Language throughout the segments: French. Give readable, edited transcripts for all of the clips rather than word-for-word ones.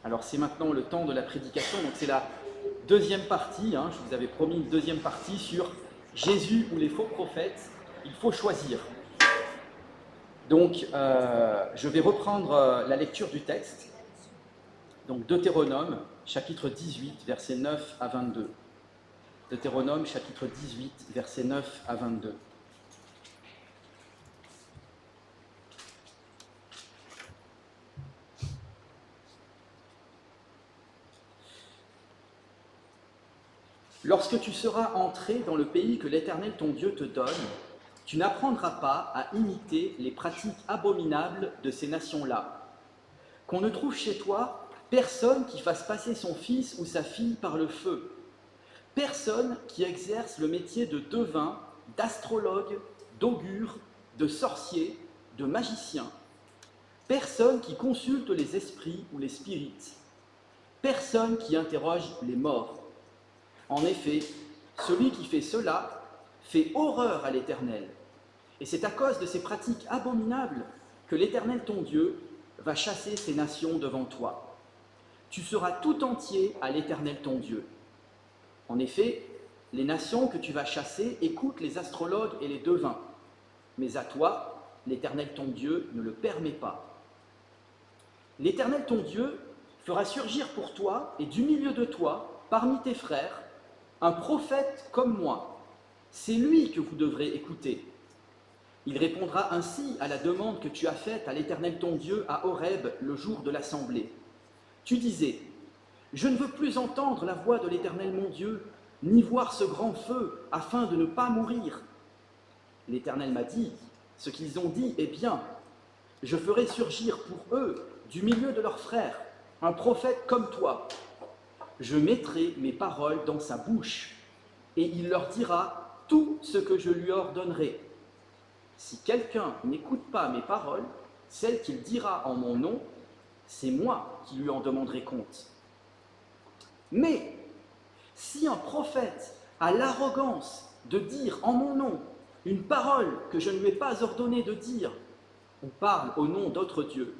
Alors c'est maintenant le temps de la prédication, donc c'est la deuxième partie, je vous avais promis une deuxième partie sur Jésus ou les faux prophètes, il faut choisir. Donc je vais reprendre la lecture du texte, donc Deutéronome, chapitre 18, versets 9 à 22. Deutéronome, chapitre 18, versets 9 à 22. Lorsque tu seras entré dans le pays que l'Éternel ton Dieu te donne, tu n'apprendras pas à imiter les pratiques abominables de ces nations-là. Qu'on ne trouve chez toi personne qui fasse passer son fils ou sa fille par le feu, personne qui exerce le métier de devin, d'astrologue, d'augure, de sorcier, de magicien, personne qui consulte les esprits ou les spirites, personne qui interroge les morts. En effet, celui qui fait cela fait horreur à l'Éternel. Et c'est à cause de ces pratiques abominables que l'Éternel ton Dieu va chasser ces nations devant toi. Tu seras tout entier à l'Éternel ton Dieu. En effet, les nations que tu vas chasser écoutent les astrologues et les devins. Mais à toi, l'Éternel ton Dieu ne le permet pas. L'Éternel ton Dieu fera surgir pour toi et du milieu de toi, parmi tes frères, un prophète comme moi. C'est lui que vous devrez écouter. Il répondra ainsi à la demande que tu as faite à l'Éternel ton Dieu à Horeb le jour de l'assemblée. Tu disais, « Je ne veux plus entendre la voix de l'Éternel mon Dieu, ni voir ce grand feu, afin de ne pas mourir. » L'Éternel m'a dit, « Ce qu'ils ont dit est bien. Je ferai surgir pour eux, du milieu de leurs frères, un prophète comme toi. Je mettrai mes paroles dans sa bouche, et il leur dira tout ce que je lui ordonnerai. Si quelqu'un n'écoute pas mes paroles, celles qu'il dira en mon nom, c'est moi qui lui en demanderai compte. Mais si un prophète a l'arrogance de dire en mon nom une parole que je ne lui ai pas ordonné de dire, ou parle au nom d'autres dieux,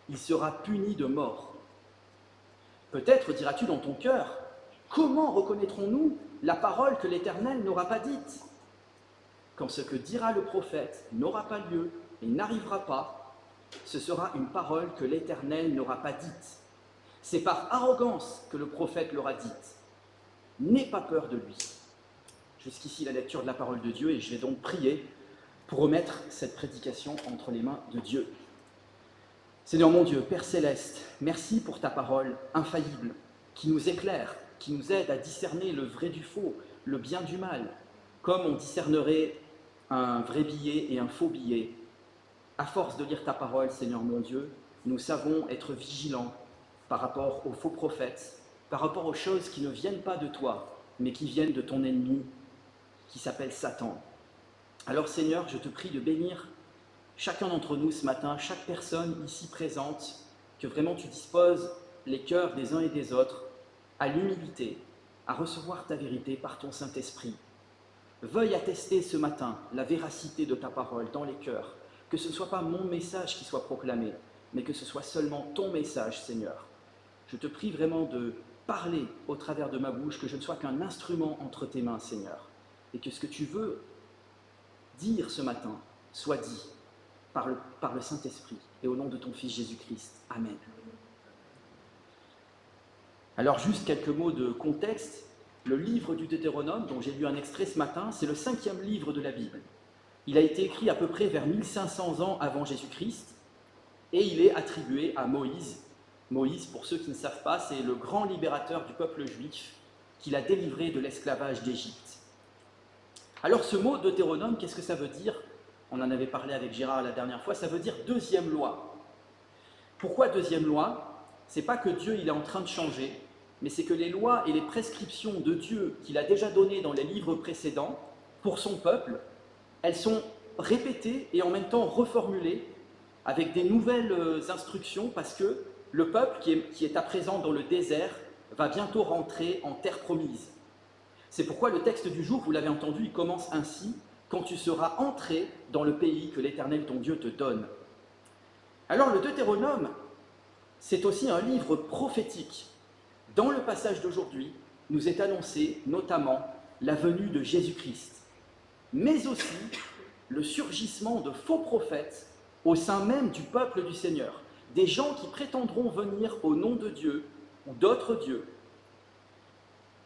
il sera puni de mort. Peut-être diras-tu dans ton cœur, comment reconnaîtrons-nous la parole que l'Éternel n'aura pas dite ? Quand ce que dira le prophète n'aura pas lieu et n'arrivera pas, ce sera une parole que l'Éternel n'aura pas dite. C'est par arrogance que le prophète l'aura dite. N'aie pas peur de lui. Jusqu'ici la lecture de la parole de Dieu, et je vais donc prier pour remettre cette prédication entre les mains de Dieu. Seigneur mon Dieu, Père Céleste, merci pour ta parole infaillible, qui nous éclaire, qui nous aide à discerner le vrai du faux, le bien du mal, comme on discernerait un vrai billet et un faux billet. À force de lire ta parole, Seigneur mon Dieu, nous savons être vigilants par rapport aux faux prophètes, par rapport aux choses qui ne viennent pas de toi, mais qui viennent de ton ennemi, qui s'appelle Satan. Alors Seigneur, je te prie de bénir chacun d'entre nous ce matin, chaque personne ici présente, que vraiment tu disposes les cœurs des uns et des autres à l'humilité, à recevoir ta vérité par ton Saint-Esprit. Veuille attester ce matin la véracité de ta parole dans les cœurs, que ce ne soit pas mon message qui soit proclamé, mais que ce soit seulement ton message, Seigneur. Je te prie vraiment de parler au travers de ma bouche, que je ne sois qu'un instrument entre tes mains, Seigneur, et que ce que tu veux dire ce matin soit dit par le Saint-Esprit, et au nom de ton Fils Jésus-Christ. Amen. Alors juste quelques mots de contexte. Le livre du Deutéronome, dont j'ai lu un extrait ce matin, c'est le 5e livre de la Bible. Il a été écrit à peu près vers 1500 ans avant Jésus-Christ, et il est attribué à Moïse. Moïse, pour ceux qui ne savent pas, c'est le grand libérateur du peuple juif qui l'a délivré de l'esclavage d'Égypte. Alors ce mot Deutéronome, qu'est-ce que ça veut dire ? On en avait parlé avec Gérard la dernière fois, ça veut dire deuxième loi. Pourquoi deuxième loi ? C'est pas que Dieu il est en train de changer, mais c'est que les lois et les prescriptions de Dieu qu'il a déjà données dans les livres précédents pour son peuple, elles sont répétées et en même temps reformulées avec des nouvelles instructions parce que le peuple qui est à présent dans le désert va bientôt rentrer en terre promise. C'est pourquoi le texte du jour, vous l'avez entendu, il commence ainsi, « Quand tu seras entré dans le pays que l'Éternel ton Dieu te donne ». Alors le Deutéronome, c'est aussi un livre prophétique. Dans le passage d'aujourd'hui, nous est annoncé notamment la venue de Jésus-Christ, mais aussi le surgissement de faux prophètes au sein même du peuple du Seigneur, des gens qui prétendront venir au nom de Dieu ou d'autres dieux.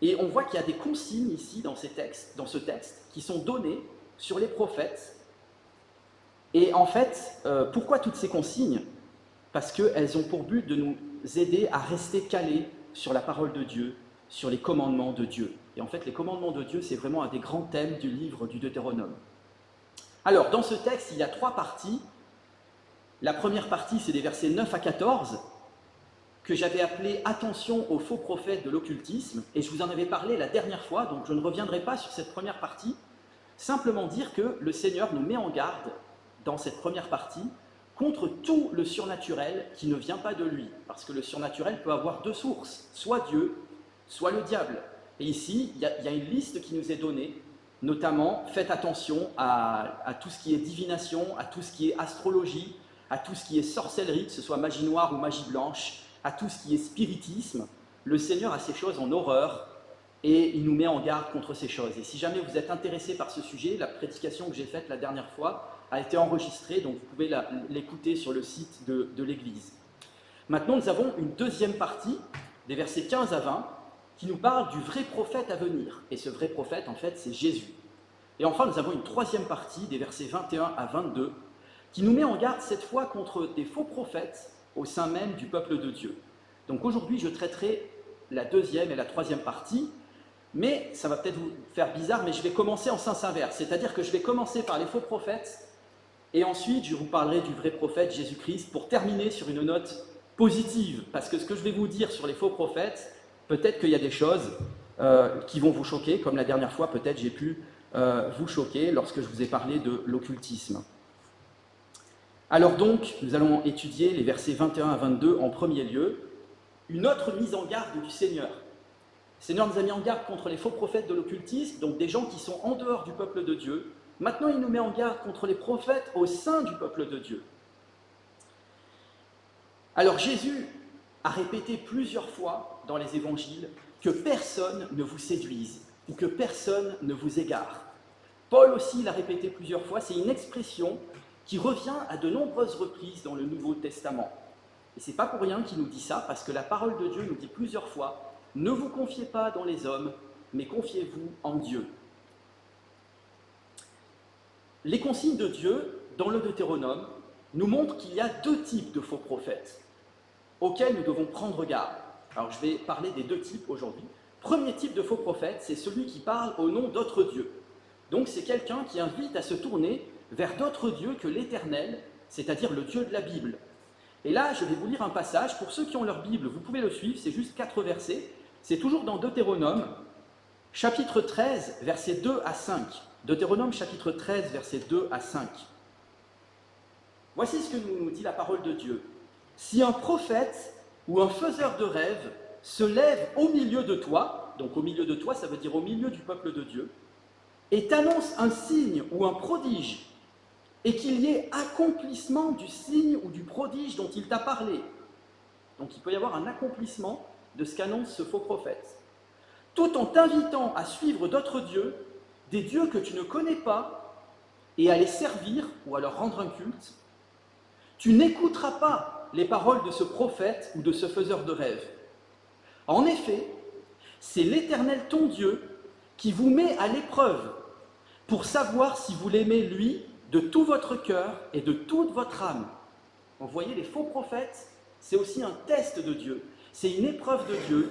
Et on voit qu'il y a des consignes ici dans ce texte, qui sont données sur les prophètes. Et en fait, pourquoi toutes ces consignes? Parce qu'elles ont pour but de nous aider à rester calés sur la parole de Dieu, sur les commandements de Dieu. Et en fait, les commandements de Dieu, c'est vraiment un des grands thèmes du livre du Deutéronome. Alors, dans ce texte, il y a 3 parties. La première partie, c'est des versets 9 à 14, que j'avais appelé « Attention aux faux prophètes de l'occultisme », et je vous en avais parlé la dernière fois, donc je ne reviendrai pas sur cette première partie, simplement dire que le Seigneur nous met en garde, dans cette première partie, contre tout le surnaturel qui ne vient pas de lui, parce que le surnaturel peut avoir 2 sources, soit Dieu, soit le diable. Et ici, il y a une liste qui nous est donnée, notamment, faites attention à tout ce qui est divination, à tout ce qui est astrologie, à tout ce qui est sorcellerie, que ce soit magie noire ou magie blanche, à tout ce qui est spiritisme. Le Seigneur a ces choses en horreur et il nous met en garde contre ces choses. Et si jamais vous êtes intéressé par ce sujet, la prédication que j'ai faite la dernière fois a été enregistrée, donc vous pouvez l'écouter sur le site de l'Église. Maintenant, nous avons une deuxième partie, des versets 15 à 20, qui nous parle du vrai prophète à venir. Et ce vrai prophète, en fait, c'est Jésus. Et enfin, nous avons une troisième partie, des versets 21 à 22, qui nous met en garde cette fois contre des faux prophètes au sein même du peuple de Dieu. Donc aujourd'hui, je traiterai la deuxième et la troisième partie, mais ça va peut-être vous faire bizarre, mais je vais commencer en sens inverse, c'est-à-dire que je vais commencer par les faux prophètes, et ensuite je vous parlerai du vrai prophète Jésus-Christ, pour terminer sur une note positive, parce que ce que je vais vous dire sur les faux prophètes, peut-être qu'il y a des choses qui vont vous choquer, comme la dernière fois, peut-être j'ai pu vous choquer lorsque je vous ai parlé de l'occultisme. Alors donc, nous allons étudier les versets 21 à 22 en premier lieu, une autre mise en garde du Seigneur. Le Seigneur nous a mis en garde contre les faux prophètes de l'occultisme, donc des gens qui sont en dehors du peuple de Dieu. Maintenant, il nous met en garde contre les prophètes au sein du peuple de Dieu. Alors Jésus a répété plusieurs fois dans les évangiles que personne ne vous séduise ou que personne ne vous égare. Paul aussi l'a répété plusieurs fois, c'est une expression qui revient à de nombreuses reprises dans le Nouveau Testament. Et ce n'est pas pour rien qu'il nous dit ça, parce que la parole de Dieu nous dit plusieurs fois « Ne vous confiez pas dans les hommes, mais confiez-vous en Dieu ». Les consignes de Dieu, dans le Deutéronome, nous montrent qu'il y a 2 types de faux prophètes auxquels nous devons prendre garde. Alors je vais parler des 2 types aujourd'hui. Premier type de faux prophète, c'est celui qui parle au nom d'autres dieux. Donc c'est quelqu'un qui invite à se tourner vers d'autres dieux que l'Éternel, c'est-à-dire le Dieu de la Bible. Et là, je vais vous lire un passage. Pour ceux qui ont leur Bible, vous pouvez le suivre, c'est juste 4 versets. C'est toujours dans Deutéronome, chapitre 13, versets 2 à 5. Deutéronome, chapitre 13, versets 2 à 5. Voici ce que nous dit la parole de Dieu. « Si un prophète ou un faiseur de rêves se lève au milieu de toi, donc au milieu de toi, ça veut dire au milieu du peuple de Dieu, et t'annonce un signe ou un prodige, et qu'il y ait accomplissement du signe ou du prodige dont il t'a parlé. » Donc il peut y avoir un accomplissement de ce qu'annonce ce faux prophète. « Tout en t'invitant à suivre d'autres dieux, des dieux que tu ne connais pas, et à les servir ou à leur rendre un culte, tu n'écouteras pas les paroles de ce prophète ou de ce faiseur de rêve. En effet, c'est l'Éternel ton Dieu qui vous met à l'épreuve pour savoir si vous l'aimez lui de tout votre cœur et de toute votre âme. » Vous voyez, les faux prophètes, c'est aussi un test de Dieu. C'est une épreuve de Dieu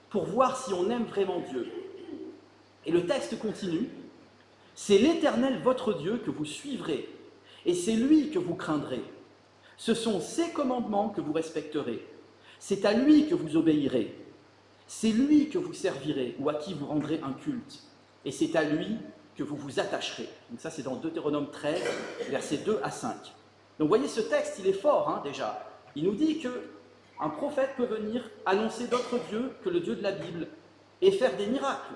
pour voir si on aime vraiment Dieu. Et le texte continue. « C'est l'Éternel votre Dieu que vous suivrez, et c'est lui que vous craindrez. Ce sont ses commandements que vous respecterez. C'est à lui que vous obéirez. C'est lui que vous servirez ou à qui vous rendrez un culte. Et c'est à lui que vous vous attacherez. » Donc ça, c'est dans Deutéronome 13, versets 2 à 5. Donc vous voyez, ce texte, il est fort déjà. Il nous dit qu'un prophète peut venir annoncer d'autres dieux que le Dieu de la Bible et faire des miracles.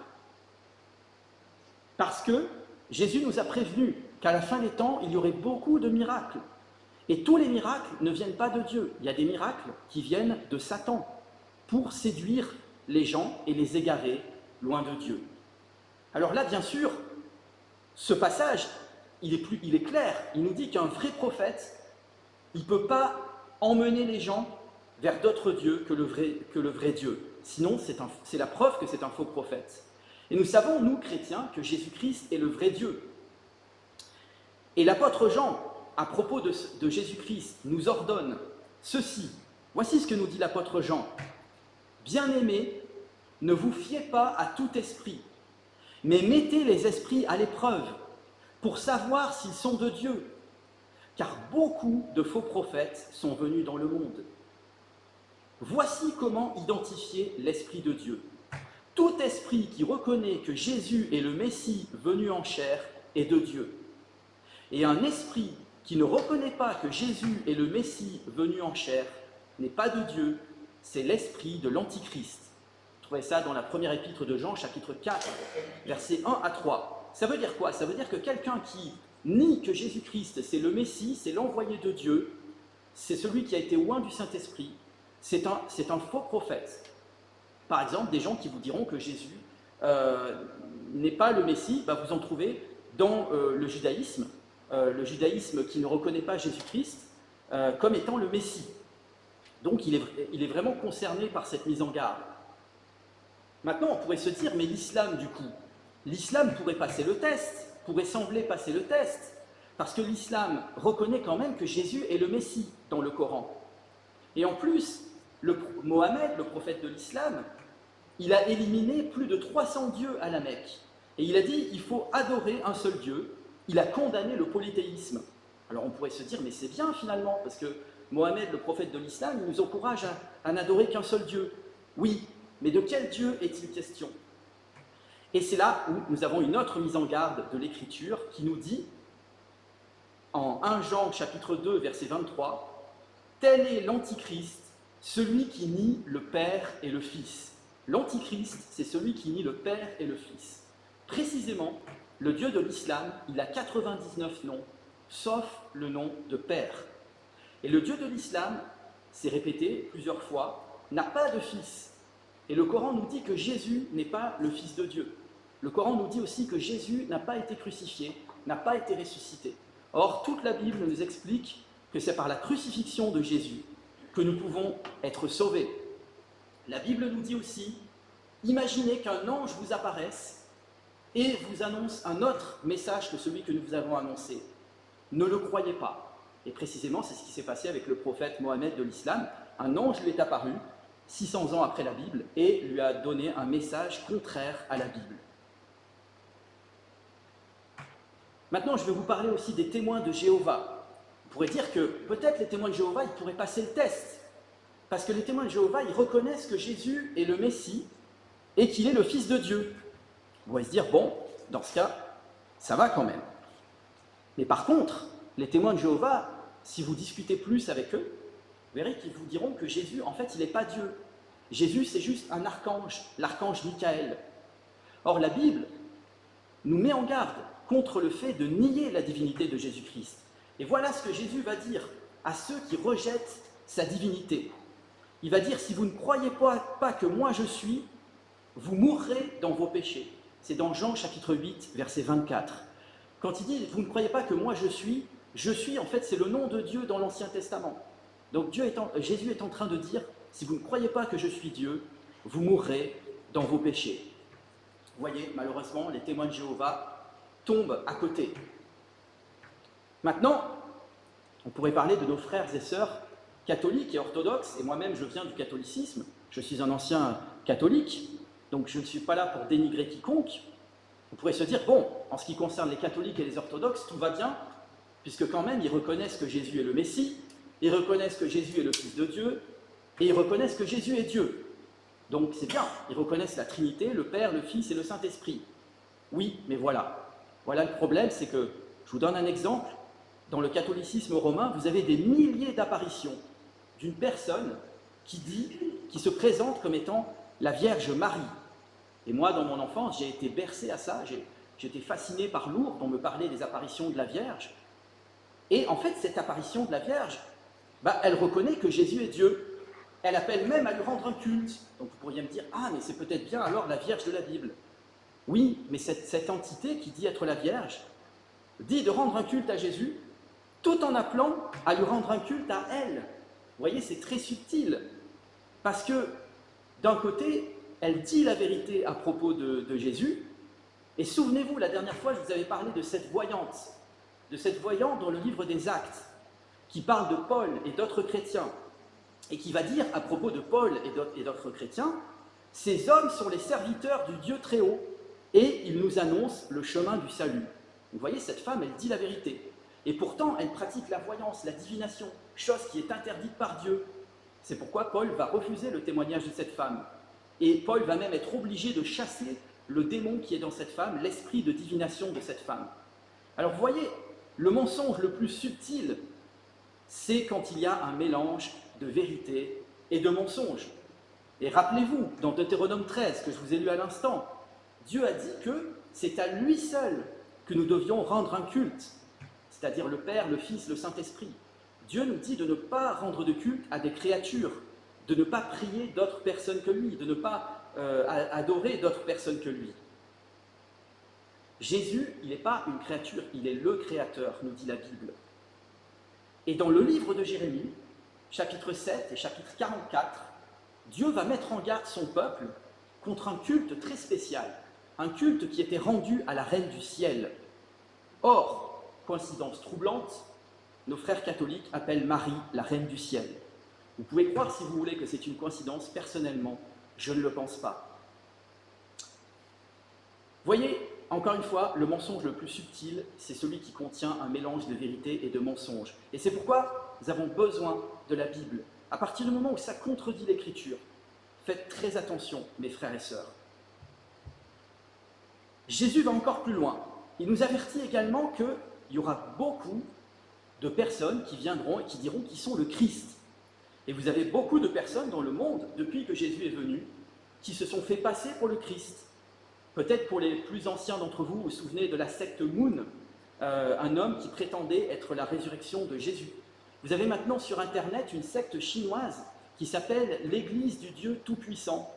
Parce que Jésus nous a prévenu qu'à la fin des temps, il y aurait beaucoup de miracles. Et tous les miracles ne viennent pas de Dieu. Il y a des miracles qui viennent de Satan pour séduire les gens et les égarer loin de Dieu. Alors là, bien sûr, ce passage, il est clair. Il nous dit qu'un vrai prophète, il ne peut pas emmener les gens vers d'autres dieux que le vrai Dieu. Sinon, c'est la preuve que c'est un faux prophète. Et nous savons, nous, chrétiens, que Jésus-Christ est le vrai Dieu. Et l'apôtre Jean, à propos de Jésus-Christ, nous ordonne ceci. Voici ce que nous dit l'apôtre Jean. « Bien-aimés, ne vous fiez pas à tout esprit, mais mettez les esprits à l'épreuve pour savoir s'ils sont de Dieu, car beaucoup de faux prophètes sont venus dans le monde. Voici comment identifier l'Esprit de Dieu. Tout esprit qui reconnaît que Jésus est le Messie venu en chair est de Dieu. Et un esprit qui ne reconnaît pas que Jésus est le Messie venu en chair n'est pas de Dieu, c'est l'esprit de l'Antichrist. » Vous trouvez ça dans la première épître de Jean, chapitre 4, versets 1 à 3. Ça veut dire quoi? Ça veut dire que quelqu'un qui nie que Jésus-Christ, c'est le Messie, c'est l'envoyé de Dieu, c'est celui qui a été oint du Saint-Esprit, c'est un faux prophète. Par exemple, des gens qui vous diront que Jésus n'est pas le Messie, vous en trouvez dans le judaïsme qui ne reconnaît pas Jésus-Christ comme étant le Messie. Donc il est vraiment concerné par cette mise en garde. Maintenant, on pourrait se dire, mais l'islam du coup, l'islam pourrait passer le test, pourrait sembler passer le test, parce que l'islam reconnaît quand même que Jésus est le Messie dans le Coran. Et en plus, Mohammed, le prophète de l'islam, il a éliminé plus de 300 dieux à la Mecque. Et il a dit, il faut adorer un seul Dieu. Il a condamné le polythéisme. Alors on pourrait se dire, mais c'est bien finalement, parce que Mohammed, le prophète de l'islam, il nous encourage à n'adorer qu'un seul Dieu. Oui, mais de quel Dieu est-il question? Et c'est là où nous avons une autre mise en garde de l'Écriture qui nous dit, en 1 Jean chapitre 2, verset 23, « Tel est l'Antichrist, celui qui nie le Père et le Fils. » L'Antichrist, c'est celui qui nie le Père et le Fils. Précisément, le Dieu de l'islam, il a 99 noms, sauf le nom de Père. Et le Dieu de l'islam, c'est répété plusieurs fois, n'a pas de fils. Et le Coran nous dit que Jésus n'est pas le Fils de Dieu. Le Coran nous dit aussi que Jésus n'a pas été crucifié, n'a pas été ressuscité. Or, toute la Bible nous explique que c'est par la crucifixion de Jésus que nous pouvons être sauvés. La Bible nous dit aussi, imaginez qu'un ange vous apparaisse et vous annonce un autre message que celui que nous vous avons annoncé. Ne le croyez pas. Et précisément, c'est ce qui s'est passé avec le prophète Mohammed de l'islam. Un ange lui est apparu 600 ans après la Bible et lui a donné un message contraire à la Bible. Maintenant, je vais vous parler aussi des témoins de Jéhovah. On pourrait dire que peut-être les témoins de Jéhovah, ils pourraient passer le test. Parce que les témoins de Jéhovah, ils reconnaissent que Jésus est le Messie et qu'il est le Fils de Dieu. On pourrait se dire, bon, dans ce cas, ça va quand même. Mais par contre, les témoins de Jéhovah, si vous discutez plus avec eux, vous verrez qu'ils vous diront que Jésus, en fait, il n'est pas Dieu. Jésus, c'est juste un archange, l'archange Michael. Or, la Bible nous met en garde contre le fait de nier la divinité de Jésus-Christ. Et voilà ce que Jésus va dire à ceux qui rejettent sa divinité. Il va dire, si vous ne croyez pas que moi je suis, vous mourrez dans vos péchés. C'est dans Jean chapitre 8, verset 24. Quand il dit, vous ne croyez pas que moi je suis, en fait, c'est le nom de Dieu dans l'Ancien Testament. Donc Jésus est en train de dire, si vous ne croyez pas que je suis Dieu, vous mourrez dans vos péchés. Vous voyez, malheureusement, les témoins de Jéhovah tombent à côté. Maintenant, on pourrait parler de nos frères et sœurs catholiques et orthodoxes, et moi-même je viens du catholicisme, je suis un ancien catholique, donc je ne suis pas là pour dénigrer quiconque. On pourrait se dire, bon, en ce qui concerne les catholiques et les orthodoxes, tout va bien, puisque quand même ils reconnaissent que Jésus est le Messie, ils reconnaissent que Jésus est le Fils de Dieu, et ils reconnaissent que Jésus est Dieu. Donc c'est bien, ils reconnaissent la Trinité, le Père, le Fils et le Saint-Esprit. Oui, mais voilà. Voilà le problème, c'est que, je vous donne un exemple, dans le catholicisme romain, vous avez des milliers d'apparitions d'une personne qui se présente comme étant la Vierge Marie. Et moi, dans mon enfance, j'ai été bercé à ça, j'étais fasciné par Lourdes, on me parlait des apparitions de la Vierge. Et en fait, cette apparition de la Vierge, elle reconnaît que Jésus est Dieu. Elle appelle même à lui rendre un culte. Donc vous pourriez me dire, ah, mais c'est peut-être bien alors la Vierge de la Bible. Oui, mais cette entité qui dit être la Vierge, dit de rendre un culte à Jésus, tout en appelant à lui rendre un culte à elle. Vous voyez, c'est très subtil. Parce que, d'un côté, elle dit la vérité à propos de Jésus, et souvenez-vous, la dernière fois, je vous avais parlé de cette voyante dans le livre des Actes, qui parle de Paul et d'autres chrétiens, et qui va dire à propos de Paul et d'autres chrétiens, ces hommes sont les serviteurs du Dieu très haut, et ils nous annoncent le chemin du salut. Vous voyez, cette femme, elle dit la vérité. Et pourtant, elle pratique la voyance, la divination, chose qui est interdite par Dieu. C'est pourquoi Paul va refuser le témoignage de cette femme. Et Paul va même être obligé de chasser le démon qui est dans cette femme, l'esprit de divination de cette femme. Alors vous voyez, le mensonge le plus subtil, c'est quand il y a un mélange de vérité et de mensonge. Et rappelez-vous, dans Deutéronome 13, que je vous ai lu à l'instant, Dieu a dit que c'est à lui seul que nous devions rendre un culte, c'est-à-dire le Père, le Fils, le Saint-Esprit. Dieu nous dit de ne pas rendre de culte à des créatures, de ne pas prier d'autres personnes que lui, de ne pas adorer d'autres personnes que lui. Jésus, il n'est pas une créature, il est le Créateur, nous dit la Bible. Et dans le livre de Jérémie, chapitre 7 et chapitre 44, Dieu va mettre en garde son peuple contre un culte très spécial, un culte qui était rendu à la Reine du Ciel. Or, coïncidence troublante, nos frères catholiques appellent Marie la Reine du Ciel. Vous pouvez croire si vous voulez que c'est une coïncidence, personnellement, je ne le pense pas. Voyez, encore une fois, le mensonge le plus subtil, c'est celui qui contient un mélange de vérité et de mensonge. Et c'est pourquoi nous avons besoin de la Bible. À partir du moment où ça contredit l'Écriture, faites très attention, mes frères et sœurs. Jésus va encore plus loin. Il nous avertit également qu'il y aura beaucoup de personnes qui viendront et qui diront qu'ils sont le Christ. Et vous avez beaucoup de personnes dans le monde, depuis que Jésus est venu, qui se sont fait passer pour le Christ. Peut-être pour les plus anciens d'entre vous, vous vous souvenez de la secte Moon, un homme qui prétendait être la résurrection de Jésus. Vous avez maintenant sur Internet une secte chinoise qui s'appelle l'Église du Dieu Tout-Puissant.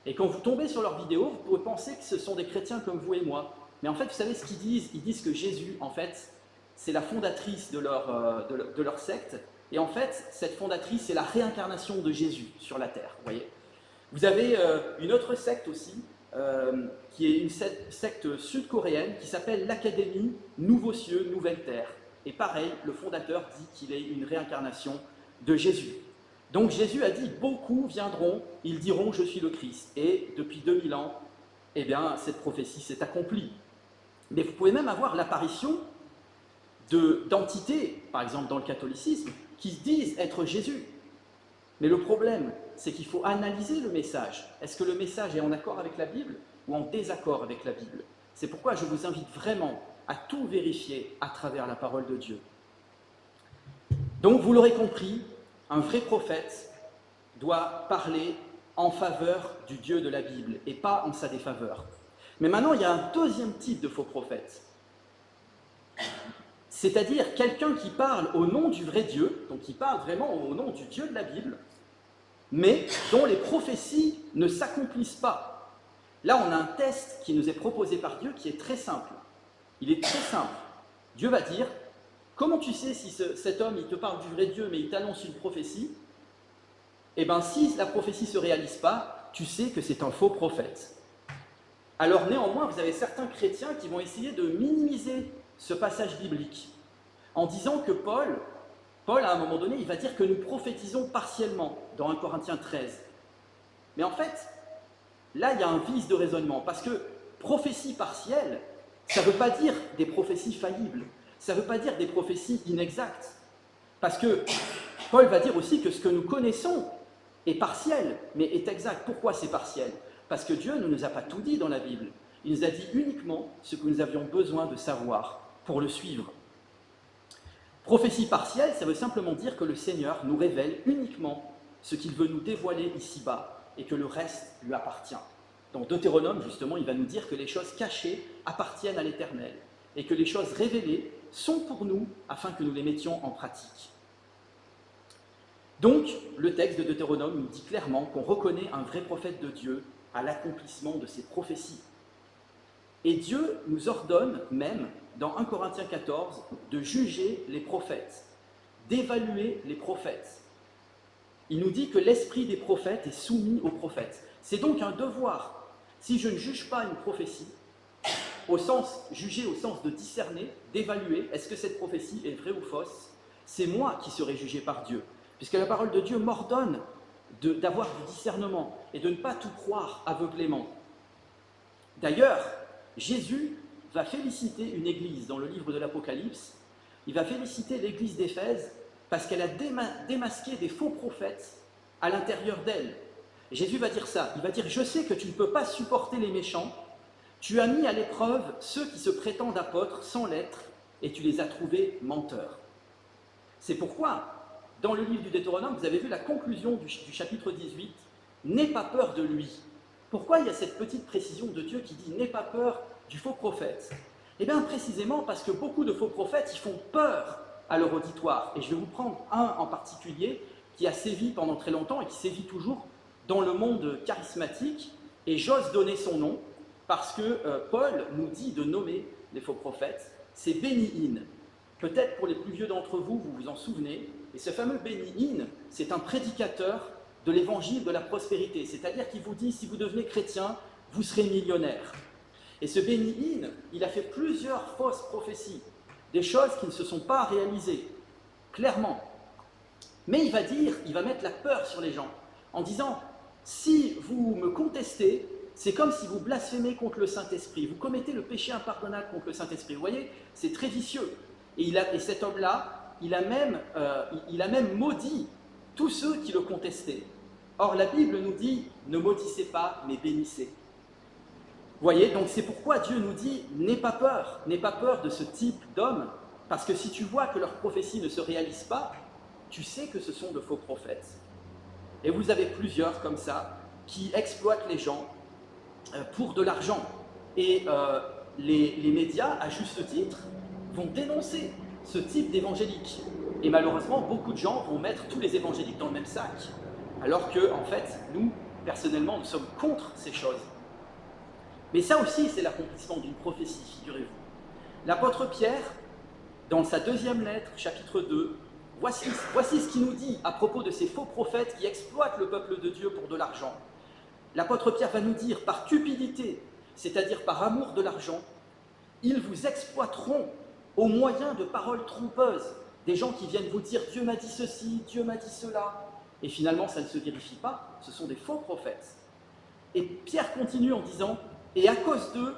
Et quand vous tombez sur leurs vidéos, vous pouvez penser que ce sont des chrétiens comme vous et moi. Mais en fait, vous savez ce qu'ils disent? Ils disent que Jésus, en fait, c'est la fondatrice de leur secte. Et en fait, cette fondatrice, c'est la réincarnation de Jésus sur la terre. Voyez. Vous avez une autre secte aussi, qui est une secte sud-coréenne qui s'appelle l'Académie Nouveaux Cieux, Nouvelle Terre. Et pareil, le fondateur dit qu'il est une réincarnation de Jésus. Donc Jésus a dit, beaucoup viendront, ils diront, je suis le Christ. Et depuis 2000 ans, eh bien, cette prophétie s'est accomplie. Mais vous pouvez même avoir l'apparition d'entités, par exemple dans le catholicisme, qui disent être Jésus. Mais le problème, c'est qu'il faut analyser le message. Est-ce que le message est en accord avec la Bible ou en désaccord avec la Bible? C'est pourquoi je vous invite vraiment à tout vérifier à travers la parole de Dieu. Donc, vous l'aurez compris, un vrai prophète doit parler en faveur du Dieu de la Bible et pas en sa défaveur. Mais maintenant, il y a un deuxième type de faux prophète. C'est-à-dire quelqu'un qui parle au nom du vrai Dieu, donc qui parle vraiment au nom du Dieu de la Bible, mais dont les prophéties ne s'accomplissent pas. Là, on a un test qui nous est proposé par Dieu qui est très simple. Il est très simple. Dieu va dire, comment tu sais si cet homme, il te parle du vrai Dieu, mais il t'annonce une prophétie? Eh bien, si la prophétie ne se réalise pas, tu sais que c'est un faux prophète. Alors néanmoins, vous avez certains chrétiens qui vont essayer de minimiser ce passage biblique en disant que Paul, à un moment donné, il va dire que nous prophétisons partiellement dans 1 Corinthiens 13. Mais en fait, là, il y a un vice de raisonnement, parce que prophétie partielle, ça ne veut pas dire des prophéties faillibles, ça ne veut pas dire des prophéties inexactes. Parce que Paul va dire aussi que ce que nous connaissons est partiel, mais est exact. Pourquoi c'est partiel? Parce que Dieu ne nous a pas tout dit dans la Bible. Il nous a dit uniquement ce que nous avions besoin de savoir pour le suivre. Prophétie partielle, ça veut simplement dire que le Seigneur nous révèle uniquement ce qu'il veut nous dévoiler ici-bas et que le reste lui appartient. Dans Deutéronome, justement, il va nous dire que les choses cachées appartiennent à l'Éternel et que les choses révélées sont pour nous afin que nous les mettions en pratique. Donc, le texte de Deutéronome nous dit clairement qu'on reconnaît un vrai prophète de Dieu à l'accomplissement de ses prophéties. Et Dieu nous ordonne même, dans 1 Corinthiens 14, de juger les prophètes, d'évaluer les prophètes. Il nous dit que l'esprit des prophètes est soumis aux prophètes. C'est donc un devoir. Si je ne juge pas une prophétie, juger au sens de discerner, d'évaluer, est-ce que cette prophétie est vraie ou fausse, c'est moi qui serai jugé par Dieu. Puisque la parole de Dieu m'ordonne d'avoir du discernement et de ne pas tout croire aveuglément. D'ailleurs, Jésus va féliciter une église dans le livre de l'Apocalypse. Il va féliciter l'église d'Éphèse parce qu'elle a démasqué des faux prophètes à l'intérieur d'elle. Et Jésus va dire ça, il va dire « Je sais que tu ne peux pas supporter les méchants, tu as mis à l'épreuve ceux qui se prétendent apôtres sans l'être, et tu les as trouvés menteurs. » C'est pourquoi, dans le livre du Deutéronome, vous avez vu la conclusion du chapitre 18, « N'aie pas peur de lui ». Pourquoi il y a cette petite précision de Dieu qui dit « N'aie pas peur du faux prophète ». Eh bien précisément parce que beaucoup de faux prophètes, ils font peur à leur auditoire. Et je vais vous prendre un en particulier qui a sévi pendant très longtemps et qui sévit toujours dans le monde charismatique. Et j'ose donner son nom parce que Paul nous dit de nommer les faux prophètes. C'est Benny Hinn. Peut-être pour les plus vieux d'entre vous, vous vous en souvenez. Et ce fameux Benny Hinn, c'est un prédicateur de l'évangile de la prospérité. C'est-à-dire qu'il vous dit, si vous devenez chrétien, vous serez millionnaire. Et ce Benny Hinn, il a fait plusieurs fausses prophéties, des choses qui ne se sont pas réalisées, clairement. Mais il va mettre la peur sur les gens, en disant, si vous me contestez, c'est comme si vous blasphémez contre le Saint-Esprit, vous commettez le péché impardonnable contre le Saint-Esprit. Vous voyez, c'est très vicieux. Et cet homme-là, il a même maudit tous ceux qui le contestaient. Or, la Bible nous dit, ne maudissez pas, mais bénissez. Vous voyez, donc c'est pourquoi Dieu nous dit, n'aie pas peur de ce type d'hommes, parce que si tu vois que leurs prophéties ne se réalisent pas, tu sais que ce sont de faux prophètes. Et vous avez plusieurs comme ça, qui exploitent les gens pour de l'argent. Et les médias, à juste titre, vont dénoncer ce type d'évangélique. Et malheureusement, beaucoup de gens vont mettre tous les évangéliques dans le même sac, alors que, en fait, nous, personnellement, nous sommes contre ces choses. Mais ça aussi, c'est l'accomplissement d'une prophétie, figurez-vous. L'apôtre Pierre, dans sa deuxième lettre, chapitre 2, voici ce qu'il nous dit à propos de ces faux prophètes qui exploitent le peuple de Dieu pour de l'argent. L'apôtre Pierre va nous dire, par cupidité, c'est-à-dire par amour de l'argent, ils vous exploiteront au moyen de paroles trompeuses, des gens qui viennent vous dire « Dieu m'a dit ceci, Dieu m'a dit cela », et finalement ça ne se vérifie pas, ce sont des faux prophètes. Et Pierre continue en disant « Et à cause d'eux,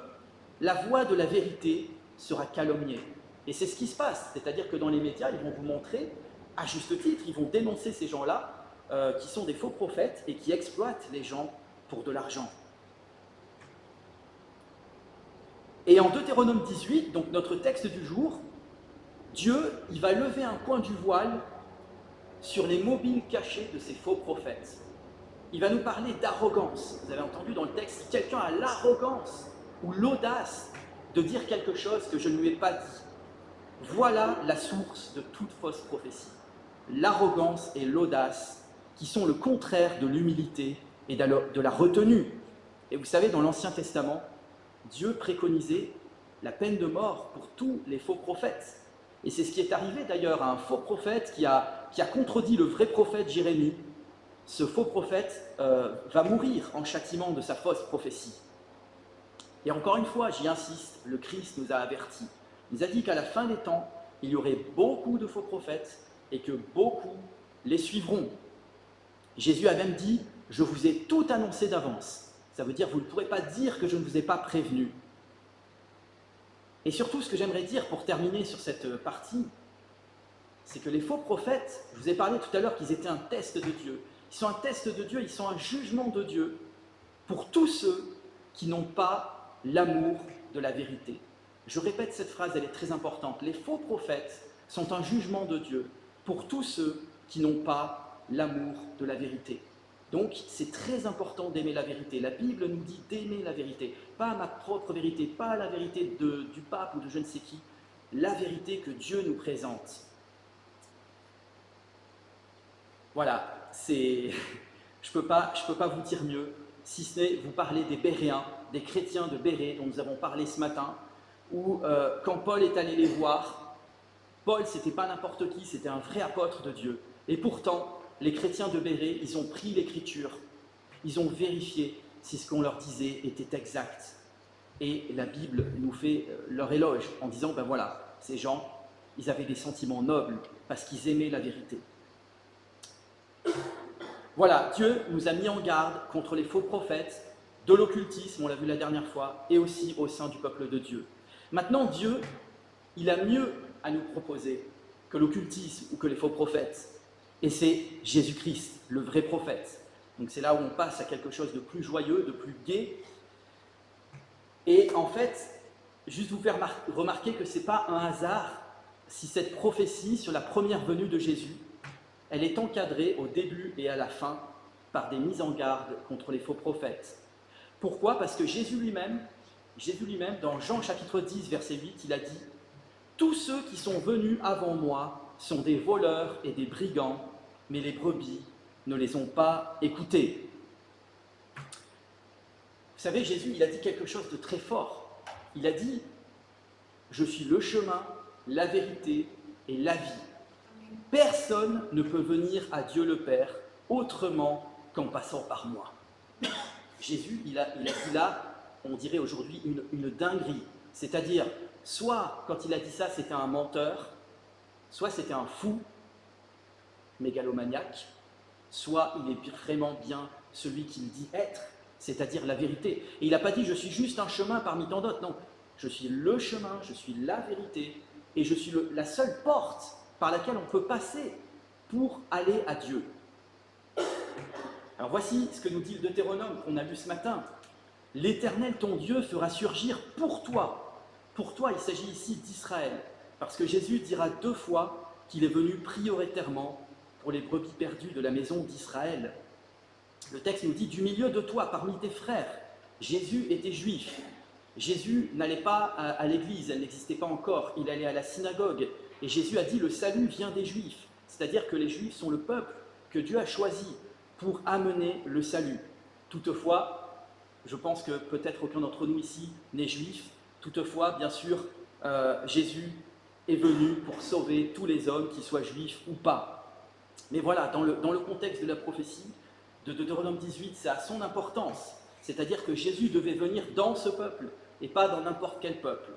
la voix de la vérité sera calomniée ». Et c'est ce qui se passe, c'est-à-dire que dans les médias, ils vont vous montrer, à juste titre, ils vont dénoncer ces gens-là, qui sont des faux prophètes et qui exploitent les gens pour de l'argent. Et en Deutéronome 18, donc notre texte du jour, Dieu, il va lever un coin du voile sur les mobiles cachés de ces faux prophètes. Il va nous parler d'arrogance. Vous avez entendu dans le texte, si quelqu'un a l'arrogance ou l'audace de dire quelque chose que je ne lui ai pas dit, voilà la source de toute fausse prophétie. L'arrogance et l'audace qui sont le contraire de l'humilité et de la retenue. Et vous savez, dans l'Ancien Testament, Dieu préconisait la peine de mort pour tous les faux prophètes. Et c'est ce qui est arrivé d'ailleurs à un faux prophète qui a contredit le vrai prophète Jérémie. Ce faux prophète va mourir en châtiment de sa fausse prophétie. Et encore une fois, j'y insiste, le Christ nous a avertis. Il nous a dit qu'à la fin des temps, il y aurait beaucoup de faux prophètes et que beaucoup les suivront. Jésus a même dit « Je vous ai tout annoncé d'avance ». Ça veut dire « Vous ne pourrez pas dire que je ne vous ai pas prévenu ». Et surtout, ce que j'aimerais dire pour terminer sur cette partie, c'est que les faux prophètes, je vous ai parlé tout à l'heure qu'ils étaient un test de Dieu. Ils sont un test de Dieu, ils sont un jugement de Dieu pour tous ceux qui n'ont pas l'amour de la vérité. Je répète cette phrase, elle est très importante. Les faux prophètes sont un jugement de Dieu pour tous ceux qui n'ont pas l'amour de la vérité. Donc, c'est très important d'aimer la vérité. La Bible nous dit d'aimer la vérité. Pas ma propre vérité, pas la vérité du pape ou de je ne sais qui, la vérité que Dieu nous présente. Voilà, je peux pas vous dire mieux, si ce n'est vous parler des Béréens, des chrétiens de Bérée dont nous avons parlé ce matin, où quand Paul est allé les voir, Paul, c'était pas n'importe qui, c'était un vrai apôtre de Dieu. Et pourtant, les chrétiens de Bérée, ils ont pris l'Écriture, ils ont vérifié si ce qu'on leur disait était exact. Et la Bible nous fait leur éloge en disant, ben voilà, ces gens, ils avaient des sentiments nobles parce qu'ils aimaient la vérité. Voilà, Dieu nous a mis en garde contre les faux prophètes, de l'occultisme, on l'a vu la dernière fois, et aussi au sein du peuple de Dieu. Maintenant, Dieu, il a mieux à nous proposer que l'occultisme ou que les faux prophètes. Et c'est Jésus-Christ, le vrai prophète. Donc c'est là où on passe à quelque chose de plus joyeux, de plus gai. Et en fait, juste vous faire remarquer que ce n'est pas un hasard si cette prophétie sur la première venue de Jésus, elle est encadrée au début et à la fin par des mises en garde contre les faux prophètes. Pourquoi ? Parce que Jésus lui-même, dans Jean chapitre 10, verset 8, il a dit « Tous ceux qui sont venus avant moi sont des voleurs et des brigands, mais les brebis ne les ont pas écoutés. » Vous savez, Jésus, il a dit quelque chose de très fort. Il a dit « Je suis le chemin, la vérité et la vie. Personne ne peut venir à Dieu le Père autrement qu'en passant par moi. » Jésus, il a dit là, on dirait aujourd'hui, une dinguerie. C'est-à-dire, soit quand il a dit ça, c'était un menteur, soit c'était un fou, mégalomaniaque, soit il est vraiment bien celui qu'il dit être, c'est-à-dire la vérité. Et il n'a pas dit « je suis juste un chemin parmi tant d'autres », non. Je suis le chemin, je suis la vérité, et je suis la seule porte par laquelle on peut passer pour aller à Dieu. Alors voici ce que nous dit le Deutéronome qu'on a lu ce matin. « L'Éternel ton Dieu fera surgir pour toi. » Pour toi, il s'agit ici d'Israël, parce que Jésus dira 2 fois qu'il est venu prioritairement pour les brebis perdues de la maison d'Israël. Le texte nous dit « Du milieu de toi, parmi tes frères. » Jésus était juif. Jésus n'allait pas à l'église, elle n'existait pas encore, il allait à la synagogue. Et Jésus a dit « Le salut vient des Juifs », c'est-à-dire que les Juifs sont le peuple que Dieu a choisi pour amener le salut. Toutefois, je pense que peut-être aucun d'entre nous ici n'est juif. Toutefois, bien sûr, Jésus est venu pour sauver tous les hommes, qu'ils soient juifs ou pas. Mais voilà, dans le contexte de la prophétie de Deutéronome 18, ça a son importance. C'est-à-dire que Jésus devait venir dans ce peuple et pas dans n'importe quel peuple.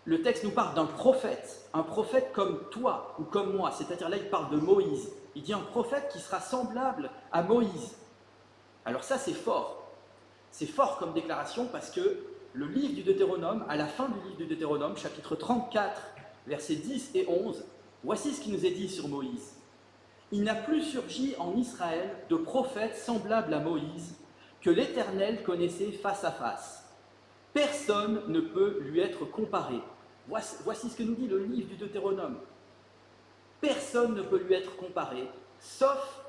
Le texte nous parle d'un prophète comme toi ou comme moi. C'est-à-dire là, il parle de Moïse. Il dit un prophète qui sera semblable à Moïse. Alors ça, c'est fort. C'est fort comme déclaration parce que le livre du Deutéronome, à la fin du livre du Deutéronome, chapitre 34, versets 10 et 11, voici ce qui nous est dit sur Moïse. « Il n'a plus surgi en Israël de prophète semblable à Moïse que l'Éternel connaissait face à face. Personne ne peut lui être comparé. » Voici ce que nous dit le livre du Deutéronome. Personne ne peut lui être comparé, sauf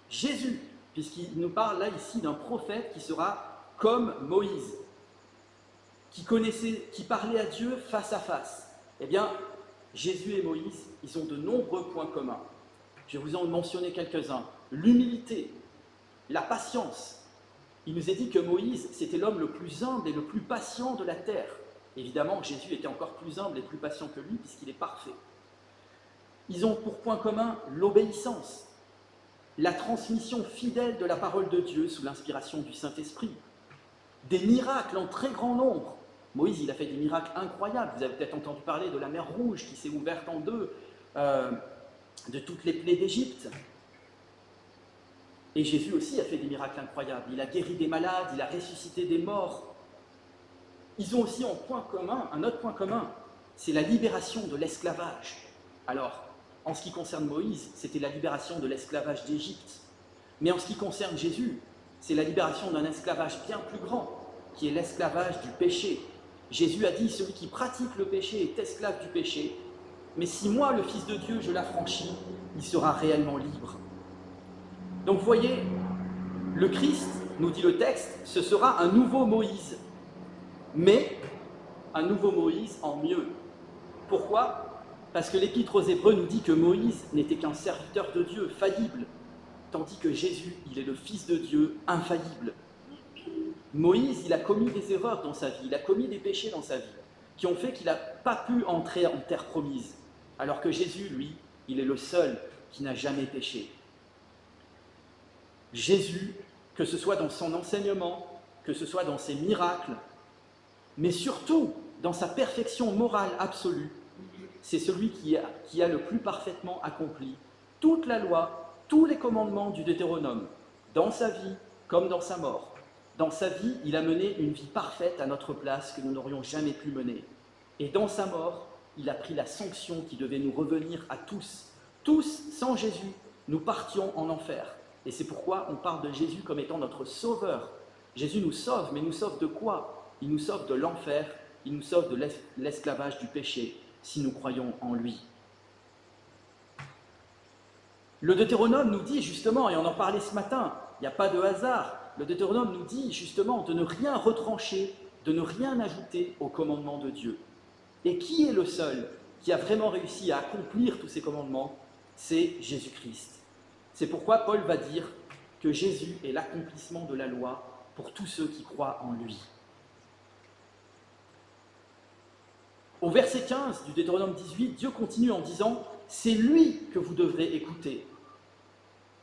Jésus, puisqu'il nous parle là ici d'un prophète qui sera comme Moïse, qui parlait à Dieu face à face. Eh bien, Jésus et Moïse, ils ont de nombreux points communs. Je vais vous en mentionner quelques-uns. L'humilité, la patience. Il nous est dit que Moïse, c'était l'homme le plus humble et le plus patient de la terre. Évidemment, Jésus était encore plus humble et plus patient que lui, puisqu'il est parfait. Ils ont pour point commun l'obéissance, la transmission fidèle de la parole de Dieu sous l'inspiration du Saint-Esprit, des miracles en très grand nombre. Moïse, il a fait des miracles incroyables. Vous avez peut-être entendu parler de la mer Rouge qui s'est ouverte en deux, de toutes les plaies d'Égypte. Et Jésus aussi a fait des miracles incroyables. Il a guéri des malades, il a ressuscité des morts. Ils ont aussi un autre point commun, c'est la libération de l'esclavage. Alors, en ce qui concerne Moïse, c'était la libération de l'esclavage d'Égypte. Mais en ce qui concerne Jésus, c'est la libération d'un esclavage bien plus grand, qui est l'esclavage du péché. Jésus a dit, celui qui pratique le péché est esclave du péché, mais si moi, le Fils de Dieu, je l'affranchis, il sera réellement libre. Donc vous voyez, le Christ, nous dit le texte, ce sera un nouveau Moïse. Mais un nouveau Moïse en mieux. Pourquoi? Parce que l'Épître aux Hébreux nous dit que Moïse n'était qu'un serviteur de Dieu, faillible, tandis que Jésus, il est le Fils de Dieu, infaillible. Moïse, il a commis des erreurs dans sa vie, il a commis des péchés dans sa vie, qui ont fait qu'il n'a pas pu entrer en terre promise, alors que Jésus, lui, il est le seul qui n'a jamais péché. Jésus, que ce soit dans son enseignement, que ce soit dans ses miracles, mais surtout dans sa perfection morale absolue, c'est celui qui a le plus parfaitement accompli toute la loi, tous les commandements du Deutéronome, dans sa vie comme dans sa mort. Dans sa vie, il a mené une vie parfaite à notre place que nous n'aurions jamais pu mener. Et dans sa mort, il a pris la sanction qui devait nous revenir à tous. Tous, sans Jésus, nous partions en enfer. Et c'est pourquoi on parle de Jésus comme étant notre sauveur. Jésus nous sauve, mais nous sauve de quoi? Il nous sauve de l'enfer, il nous sauve de l'esclavage du péché, si nous croyons en lui. Le Deutéronome nous dit justement, et on en parlait ce matin, il n'y a pas de hasard, le Deutéronome nous dit justement de ne rien retrancher, de ne rien ajouter aux commandements de Dieu. Et qui est le seul qui a vraiment réussi à accomplir tous ces commandements? C'est Jésus-Christ. C'est pourquoi Paul va dire que Jésus est l'accomplissement de la loi pour tous ceux qui croient en lui. Au verset 15 du Deutéronome 18, Dieu continue en disant « C'est lui que vous devrez écouter ».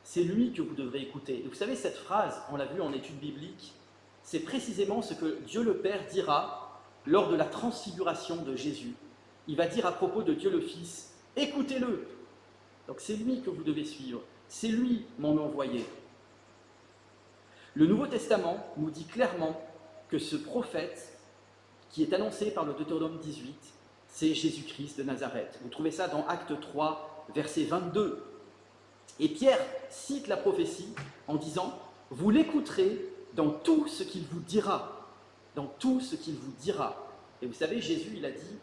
C'est lui que vous devrez écouter. Et vous savez, cette phrase, on l'a vu en étude biblique, c'est précisément ce que Dieu le Père dira lors de la transfiguration de Jésus. Il va dire à propos de Dieu le Fils, « Écoutez-le ». Donc c'est lui que vous devez suivre, c'est lui mon envoyé. Le Nouveau Testament nous dit clairement que ce prophète qui est annoncé par le Deutéronome 18, c'est Jésus-Christ de Nazareth. Vous trouvez ça dans Acte 3, verset 22. Et Pierre cite la prophétie en disant « Vous l'écouterez dans tout ce qu'il vous dira. » Dans tout ce qu'il vous dira. Et vous savez, Jésus, il a dit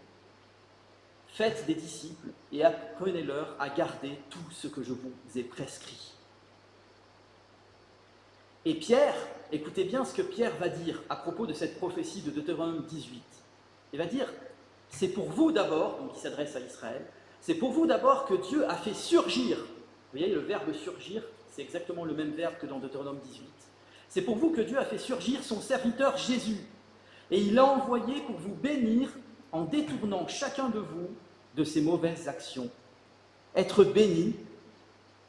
« Faites des disciples et apprenez-leur à garder tout ce que je vous ai prescrit. » Et Pierre, écoutez bien ce que Pierre va dire à propos de cette prophétie de Deutéronome 18. Il va dire « C'est pour vous d'abord, donc il s'adresse à Israël, c'est pour vous d'abord que Dieu a fait surgir. » Vous voyez, le verbe surgir, c'est exactement le même verbe que dans Deutéronome 18. C'est pour vous que Dieu a fait surgir son serviteur Jésus. Et il l'a envoyé pour vous bénir en détournant chacun de vous de ses mauvaises actions. Être béni,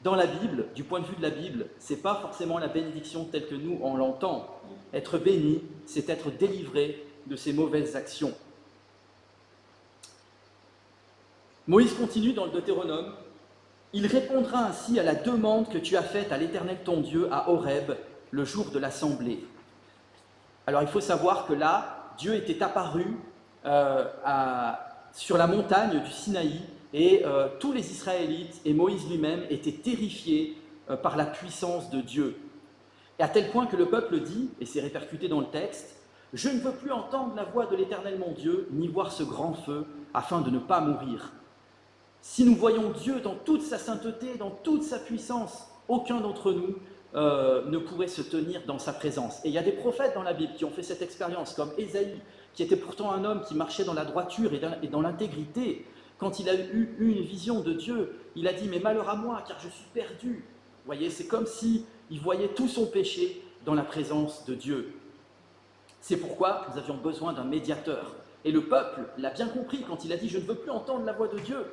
dans la Bible, du point de vue de la Bible, ce n'est pas forcément la bénédiction telle que nous, on l'entend. Être béni, c'est être délivré de ses mauvaises actions. Moïse continue dans le Deutéronome. Il répondra ainsi à la demande que tu as faite à l'Éternel ton Dieu à Horeb, le jour de l'assemblée. Alors il faut savoir que là, Dieu était apparu sur la montagne du Sinaï et tous les Israélites et Moïse lui-même étaient terrifiés par la puissance de Dieu. Et à tel point que le peuple dit, et c'est répercuté dans le texte, « Je ne veux plus entendre la voix de l'Éternel mon Dieu, ni voir ce grand feu, afin de ne pas mourir. » Si nous voyons Dieu dans toute sa sainteté, dans toute sa puissance, aucun d'entre nous ne pourrait se tenir dans sa présence. Et il y a des prophètes dans la Bible qui ont fait cette expérience, comme Ésaïe, qui était pourtant un homme qui marchait dans la droiture et dans l'intégrité. Quand il a eu une vision de Dieu, il a dit « Mais malheur à moi, car je suis perdu ». Vous voyez, c'est comme s'il voyait tout son péché dans la présence de Dieu. C'est pourquoi nous avions besoin d'un médiateur. Et le peuple l'a bien compris quand il a dit « Je ne veux plus entendre la voix de Dieu ».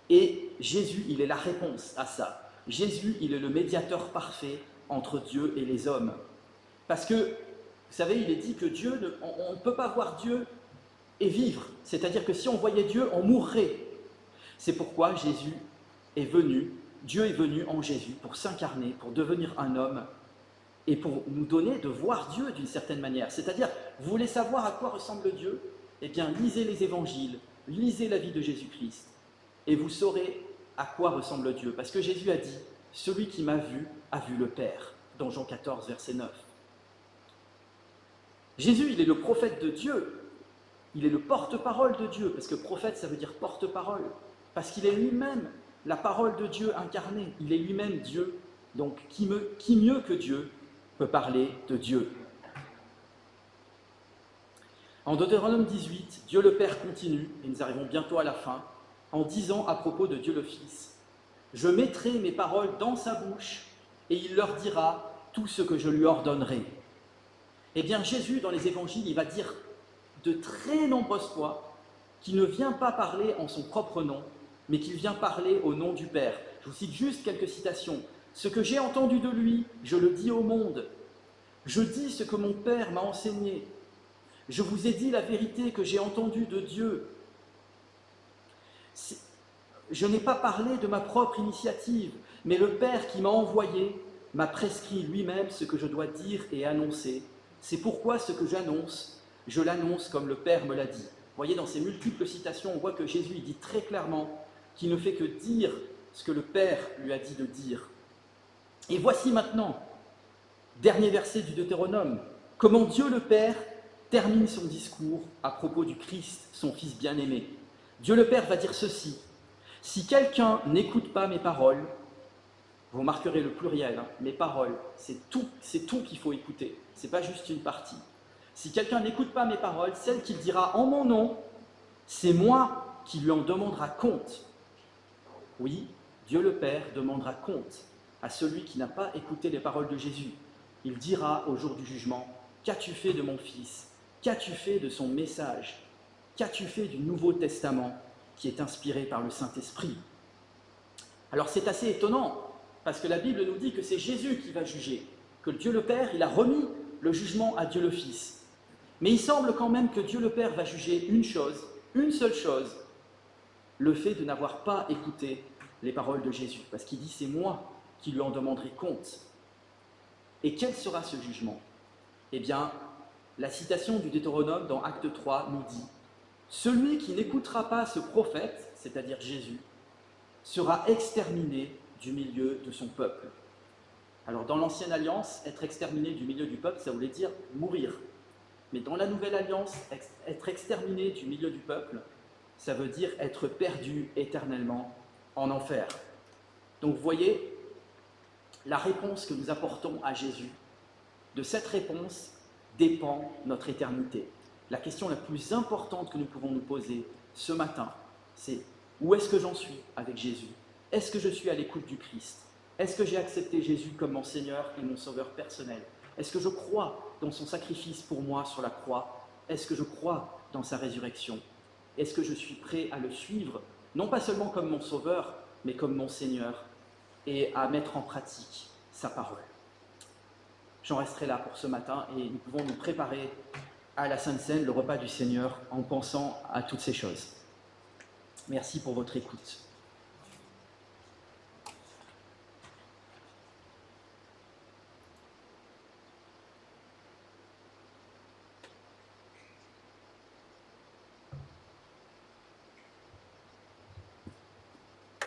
Et Jésus, il est la réponse à ça. Jésus, il est le médiateur parfait entre Dieu et les hommes. Parce que, vous savez, il est dit que Dieu, on ne peut pas voir Dieu et vivre. C'est-à-dire que si on voyait Dieu, on mourrait. C'est pourquoi Jésus est venu, Dieu est venu en Jésus pour s'incarner, pour devenir un homme et pour nous donner de voir Dieu d'une certaine manière. C'est-à-dire, vous voulez savoir à quoi ressemble Dieu? Eh bien, lisez les évangiles, lisez la vie de Jésus-Christ. Et vous saurez à quoi ressemble Dieu. Parce que Jésus a dit « Celui qui m'a vu a vu le Père » dans Jean 14, verset 9. Jésus, il est le prophète de Dieu. Il est le porte-parole de Dieu. Parce que prophète, ça veut dire porte-parole. Parce qu'il est lui-même la parole de Dieu incarnée. Il est lui-même Dieu. Donc, qui mieux que Dieu peut parler de Dieu? En Deutéronome 18, Dieu le Père continue, et nous arrivons bientôt à la fin, en disant à propos de Dieu le Fils, « Je mettrai mes paroles dans sa bouche, et il leur dira tout ce que je lui ordonnerai. » Eh bien, Jésus, dans les évangiles, il va dire de très nombreuses fois qu'il ne vient pas parler en son propre nom, mais qu'il vient parler au nom du Père. Je vous cite juste quelques citations. « Ce que j'ai entendu de lui, je le dis au monde. Je dis ce que mon Père m'a enseigné. Je vous ai dit la vérité que j'ai entendue de Dieu. Je n'ai pas parlé de ma propre initiative, mais le Père qui m'a envoyé m'a prescrit lui-même ce que je dois dire et annoncer. C'est pourquoi ce que j'annonce, je l'annonce comme le Père me l'a dit. » Vous voyez, dans ces multiples citations, on voit que Jésus dit très clairement qu'il ne fait que dire ce que le Père lui a dit de dire. Et voici maintenant, dernier verset du Deutéronome, comment Dieu le Père termine son discours à propos du Christ, son Fils bien-aimé. Dieu le Père va dire ceci, « Si quelqu'un n'écoute pas mes paroles, vous marquerez le pluriel, mes paroles, c'est tout qu'il faut écouter, ce n'est pas juste une partie. Si quelqu'un n'écoute pas mes paroles, celle qu'il dira en mon nom, c'est moi qui lui en demandera compte. » Oui, Dieu le Père demandera compte à celui qui n'a pas écouté les paroles de Jésus. Il dira au jour du jugement, « Qu'as-tu fait de mon Fils ? Qu'as-tu fait de son message ? Qu'as-tu fait du Nouveau Testament qui est inspiré par le Saint-Esprit » Alors c'est assez étonnant, parce que la Bible nous dit que c'est Jésus qui va juger, que Dieu le Père, il a remis le jugement à Dieu le Fils. Mais il semble quand même que Dieu le Père va juger une chose, une seule chose, le fait de n'avoir pas écouté les paroles de Jésus, parce qu'il dit « c'est moi qui lui en demanderai compte ». Et quel sera ce jugement ? Eh bien, la citation du Deutéronome dans Acte 3 nous dit « Celui qui n'écoutera pas ce prophète, c'est-à-dire Jésus, sera exterminé du milieu de son peuple. » Alors dans l'Ancienne Alliance, être exterminé du milieu du peuple, ça voulait dire mourir. Mais dans la Nouvelle Alliance, être exterminé du milieu du peuple, ça veut dire être perdu éternellement en enfer. Donc vous voyez, la réponse que nous apportons à Jésus, de cette réponse dépend notre éternité. La question la plus importante que nous pouvons nous poser ce matin, c'est où est-ce que j'en suis avec Jésus ? Est-ce que je suis à l'écoute du Christ ? Est-ce que j'ai accepté Jésus comme mon Seigneur et mon Sauveur personnel ? Est-ce que je crois dans son sacrifice pour moi sur la croix ? Est-ce que je crois dans sa résurrection ? Est-ce que je suis prêt à le suivre, non pas seulement comme mon Sauveur, mais comme mon Seigneur, et à mettre en pratique sa parole ? J'en resterai là pour ce matin et nous pouvons nous préparer à la Sainte Seine, le repas du Seigneur, en pensant à toutes ces choses. Merci pour votre écoute.